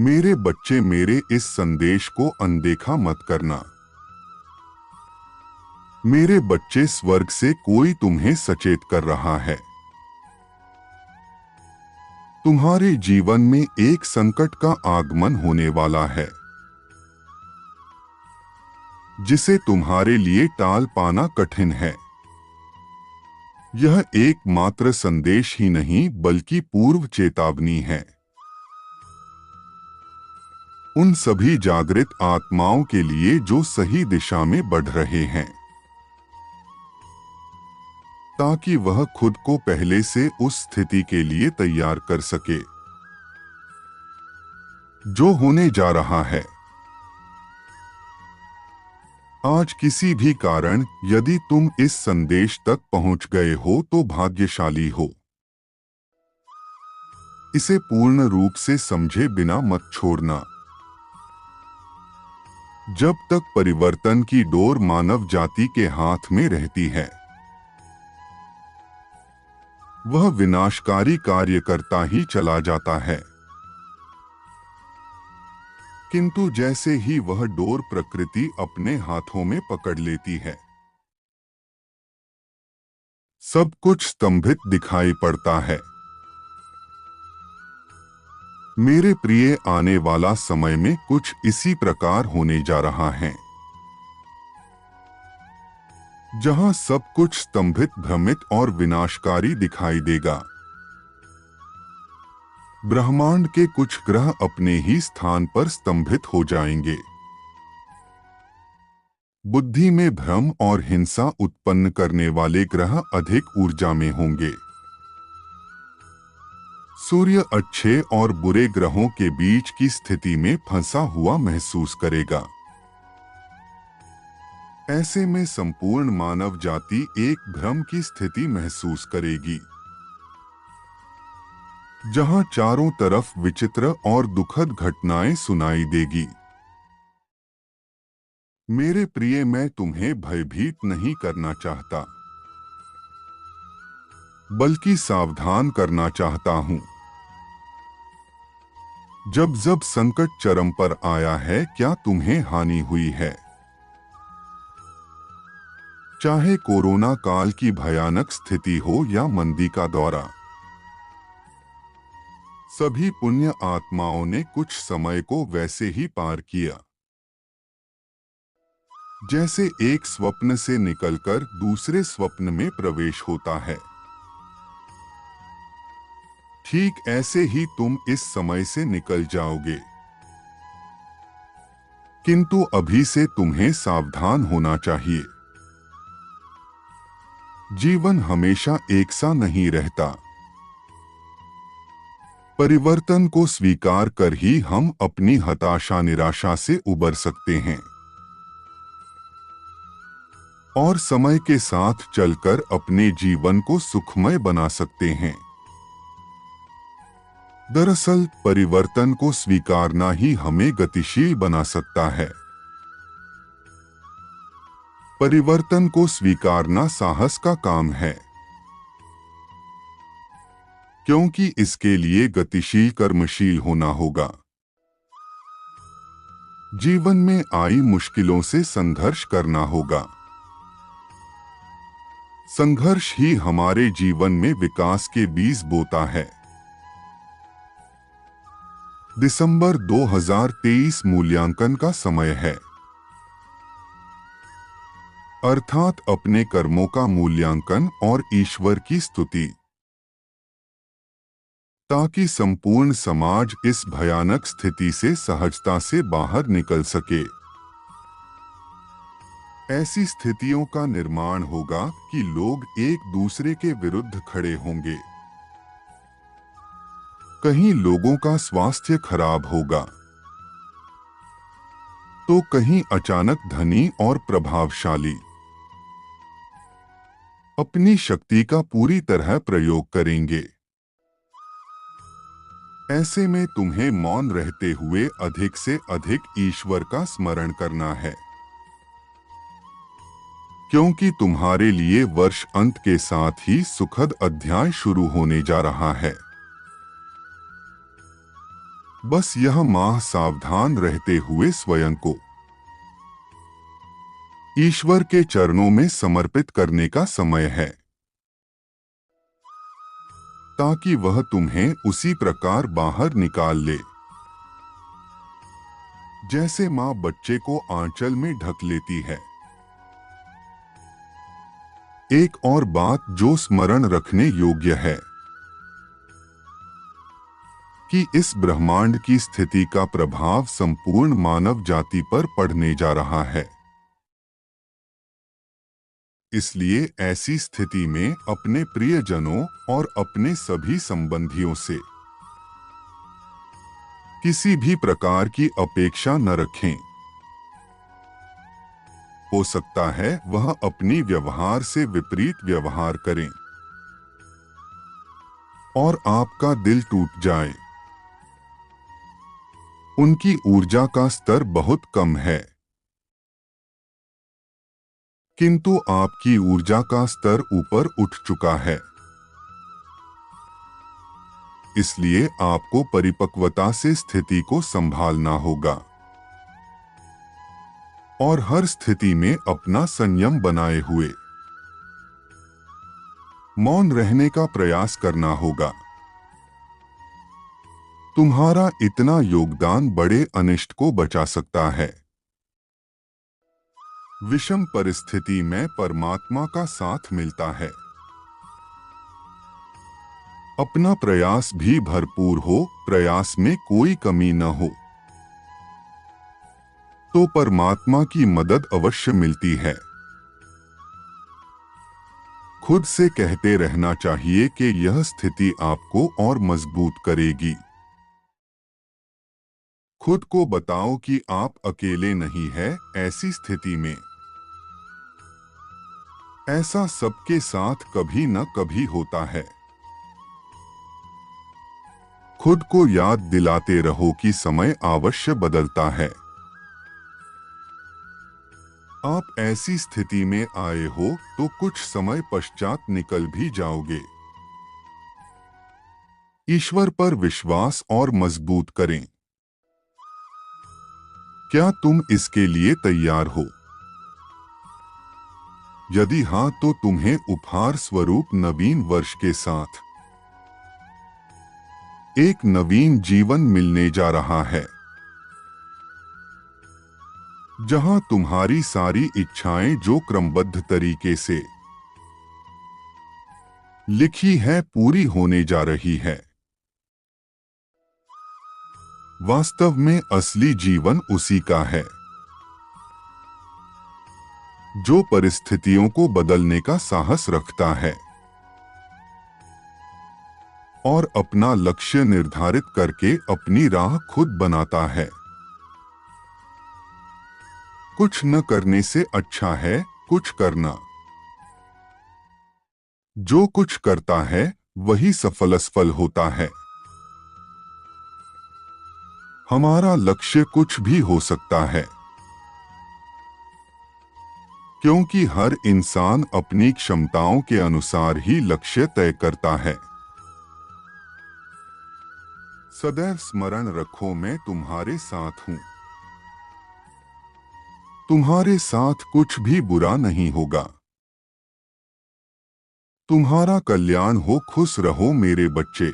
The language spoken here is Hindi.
मेरे बच्चे, मेरे इस संदेश को अनदेखा मत करना। मेरे बच्चे, स्वर्ग से कोई तुम्हें सचेत कर रहा है। तुम्हारे जीवन में एक संकट का आगमन होने वाला है, जिसे तुम्हारे लिए टाल पाना कठिन है। यह एकमात्र संदेश ही नहीं, बल्कि पूर्व चेतावनी है उन सभी जागृत आत्माओं के लिए जो सही दिशा में बढ़ रहे हैं, ताकि वह खुद को पहले से उस स्थिति के लिए तैयार कर सके जो होने जा रहा है। आज किसी भी कारण यदि तुम इस संदेश तक पहुंच गए हो तो भाग्यशाली हो। इसे पूर्ण रूप से समझे बिना मत छोड़ना। जब तक परिवर्तन की डोर मानव जाति के हाथ में रहती है, वह विनाशकारी कार्य करता ही चला जाता है। किंतु जैसे ही वह डोर प्रकृति अपने हाथों में पकड़ लेती है, सब कुछ स्तंभित दिखाई पड़ता है। मेरे प्रिय, आने वाला समय में कुछ इसी प्रकार होने जा रहा है, जहां सब कुछ स्तंभित, भ्रमित और विनाशकारी दिखाई देगा। ब्रह्मांड के कुछ ग्रह अपने ही स्थान पर स्तंभित हो जाएंगे। बुद्धि में भ्रम और हिंसा उत्पन्न करने वाले ग्रह अधिक ऊर्जा में होंगे। सूर्य अच्छे और बुरे ग्रहों के बीच की स्थिति में फंसा हुआ महसूस करेगा। ऐसे में संपूर्ण मानव जाति एक भ्रम की स्थिति महसूस करेगी, जहां चारों तरफ विचित्र और दुखद घटनाएं सुनाई देगी। मेरे प्रिय, मैं तुम्हें भयभीत नहीं करना चाहता, बल्कि सावधान करना चाहता हूं। जब जब संकट चरम पर आया है, क्या तुम्हें हानि हुई है? चाहे कोरोना काल की भयानक स्थिति हो या मंदी का दौरा, सभी पुण्य आत्माओं ने कुछ समय को वैसे ही पार किया, जैसे एक स्वप्न से निकलकर दूसरे स्वप्न में प्रवेश होता है। ठीक ऐसे ही तुम इस समय से निकल जाओगे। किंतु अभी से तुम्हें सावधान होना चाहिए। जीवन हमेशा एक सा नहीं रहता। परिवर्तन को स्वीकार कर ही हम अपनी हताशा, निराशा से उबर सकते हैं और समय के साथ चलकर अपने जीवन को सुखमय बना सकते हैं। दरअसल परिवर्तन को स्वीकारना ही हमें गतिशील बना सकता है। परिवर्तन को स्वीकारना साहस का काम है, क्योंकि इसके लिए गतिशील, कर्मशील होना होगा। जीवन में आई मुश्किलों से संघर्ष करना होगा। संघर्ष ही हमारे जीवन में विकास के बीज बोता है। दिसंबर 2023 मूल्यांकन का समय है, अर्थात अपने कर्मों का मूल्यांकन और ईश्वर की स्तुति, ताकि संपूर्ण समाज इस भयानक स्थिति से सहजता से बाहर निकल सके। ऐसी स्थितियों का निर्माण होगा कि लोग एक दूसरे के विरुद्ध खड़े होंगे। कहीं लोगों का स्वास्थ्य खराब होगा, तो कहीं अचानक धनी और प्रभावशाली अपनी शक्ति का पूरी तरह प्रयोग करेंगे। ऐसे में तुम्हें मौन रहते हुए अधिक से अधिक ईश्वर का स्मरण करना है, क्योंकि तुम्हारे लिए वर्ष अंत के साथ ही सुखद अध्याय शुरू होने जा रहा है। बस यह माह सावधान रहते हुए स्वयं को ईश्वर के चरणों में समर्पित करने का समय है, ताकि वह तुम्हें उसी प्रकार बाहर निकाल ले जैसे माँ बच्चे को आंचल में ढक लेती है। एक और बात जो स्मरण रखने योग्य है कि इस ब्रह्मांड की स्थिति का प्रभाव संपूर्ण मानव जाति पर पड़ने जा रहा है। इसलिए ऐसी स्थिति में अपने प्रियजनों और अपने सभी संबंधियों से किसी भी प्रकार की अपेक्षा न रखें। हो सकता है वह अपनी व्यवहार से विपरीत व्यवहार करें और आपका दिल टूट जाए। उनकी ऊर्जा का स्तर बहुत कम है, किंतु आपकी ऊर्जा का स्तर ऊपर उठ चुका है। इसलिए आपको परिपक्वता से स्थिति को संभालना होगा और हर स्थिति में अपना संयम बनाए हुए मौन रहने का प्रयास करना होगा। तुम्हारा इतना योगदान बड़े अनिष्ट को बचा सकता है। विषम परिस्थिति में परमात्मा का साथ मिलता है। अपना प्रयास भी भरपूर हो, प्रयास में कोई कमी न हो, तो परमात्मा की मदद अवश्य मिलती है। खुद से कहते रहना चाहिए कि यह स्थिति आपको और मजबूत करेगी। खुद को बताओ कि आप अकेले नहीं हैं ऐसी स्थिति में। ऐसा सबके साथ कभी न कभी होता है। खुद को याद दिलाते रहो कि समय अवश्य बदलता है। आप ऐसी स्थिति में आए हो तो कुछ समय पश्चात निकल भी जाओगे। ईश्वर पर विश्वास और मजबूत करें। क्या तुम इसके लिए तैयार हो? यदि हाँ, तो तुम्हें उपहार स्वरूप नवीन वर्ष के साथ एक नवीन जीवन मिलने जा रहा है, जहां तुम्हारी सारी इच्छाएं जो क्रमबद्ध तरीके से लिखी है पूरी होने जा रही है। वास्तव में असली जीवन उसी का है जो परिस्थितियों को बदलने का साहस रखता है और अपना लक्ष्य निर्धारित करके अपनी राह खुद बनाता है। कुछ न करने से अच्छा है कुछ करना। जो कुछ करता है वही सफल होता है। हमारा लक्ष्य कुछ भी हो सकता है, क्योंकि हर इंसान अपनी क्षमताओं के अनुसार ही लक्ष्य तय करता है। सदैव स्मरण रखो, मैं तुम्हारे साथ हूं। तुम्हारे साथ कुछ भी बुरा नहीं होगा। तुम्हारा कल्याण हो, खुश रहो मेरे बच्चे।